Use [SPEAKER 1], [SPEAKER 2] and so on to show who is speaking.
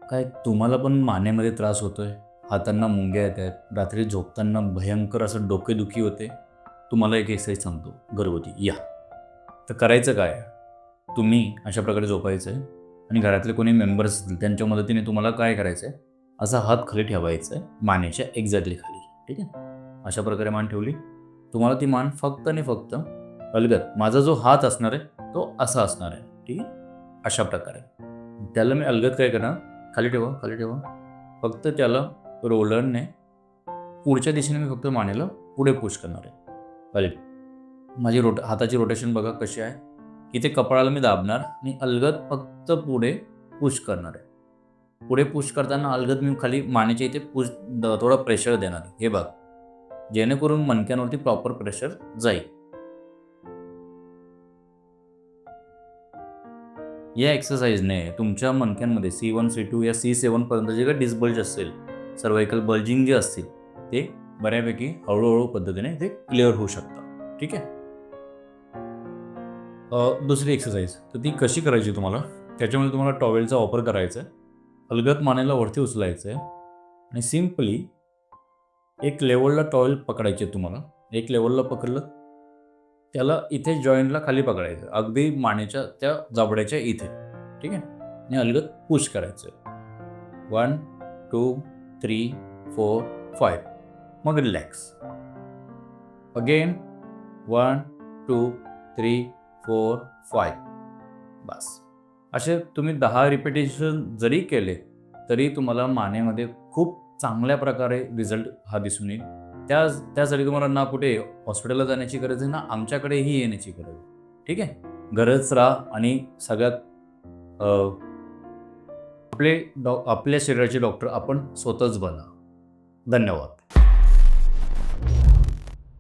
[SPEAKER 1] काय तुम्हाला पण मानेमध्ये त्रास होतोय? हातांना मुंग्या येत आहेत, रात्री झोपताना भयंकर असं डोकेदुखी होते? तुम्हाला एक एक्सरसाइज सांगतो घरगुती या. तर करायचं काय? तुम्ही अशा प्रकारे झोपायचं आहे आणि घरातले कोणी मेंबर्स असतील त्यांच्या मदतीने तुम्हाला काय करायचं आहे, असा हात खाली ठेवायचा आहे मानेच्या एक्झॅक्टली खाली. ठीक आहे? अशा प्रकारे मान ठेवली. तुम्हाला ती मान फक्त आणि फक्त अलगद माझा जो हात असणार आहे, तो असा असणार आहे. ठीक आहे? अशा प्रकारे. त्याला मी अलगद काय करणार, खाली ठेवा, खाली ठेवा. फक्त त्याला रोलरने पुढच्या दिशेने मी फक्त मानेला पुढे पुश करणार आहे. खाली. माझी हाताची रोटेशन बघा कशी आहे. इथे कपाळाला मी दाबणार आणि अलगद फक्त पुढे पुश करणार आहे. पुढे पुश करताना अलगद मी खाली मानेच्या इथे थोडं प्रेशर देणार आहे. हे बघा. जेणेकरून मणक्यांवरती प्रॉपर प्रेशर जाईल. या एक्सरसाइजने तुमच्या मणक्यांमध्ये C1, C2 या C7 पर्यंत जे काही डिस्बल्ज असेल, सर्व्हायकल बल्जिंग जे असतील, ते बऱ्यापैकी हळूहळू पद्धतीने ते क्लिअर होऊ शकतं. ठीक आहे? दुसरी एक्सरसाइज तर ती कशी करायची तुम्हाला? त्याच्यामध्ये तुम्हाला टॉवेलचा वापर करायचा आहे. अलगद मानेला वरती उचलायचं आहे आणि सिम्पली एक लेव्हलला टॉवेल पकडायचे आहे तुम्हाला. एक लेव्हलला पकडलं, त्याला इथे जॉइंटला खाली पकडायचं. अगदी मानेच्या त्या जबड्याच्या इथे. ठीक आहे? आणि अलगद पुश करायचं आहे. 1, 2, 3, 4, 5. मग रिलॅक्स. अगेन 1, 2, 3, 4, 5. बस. असे तुम्ही 10 रिपिटेशन जरी केले, तरी तुम्हाला मानेमध्ये खूप चांगल्या प्रकारे रिझल्ट हा दिसून येईल. त्यासाठी तुम्हाला ना कुठे हॉस्पिटलला जाण्याची गरज आहे, ना आमच्याकडेही येण्याची गरज आहे. ठीक आहे? घरच राहा आणि सगळ्यात अ, आपल्या शरीराचे डॉक्टर आपण स्वतःच बना. धन्यवाद.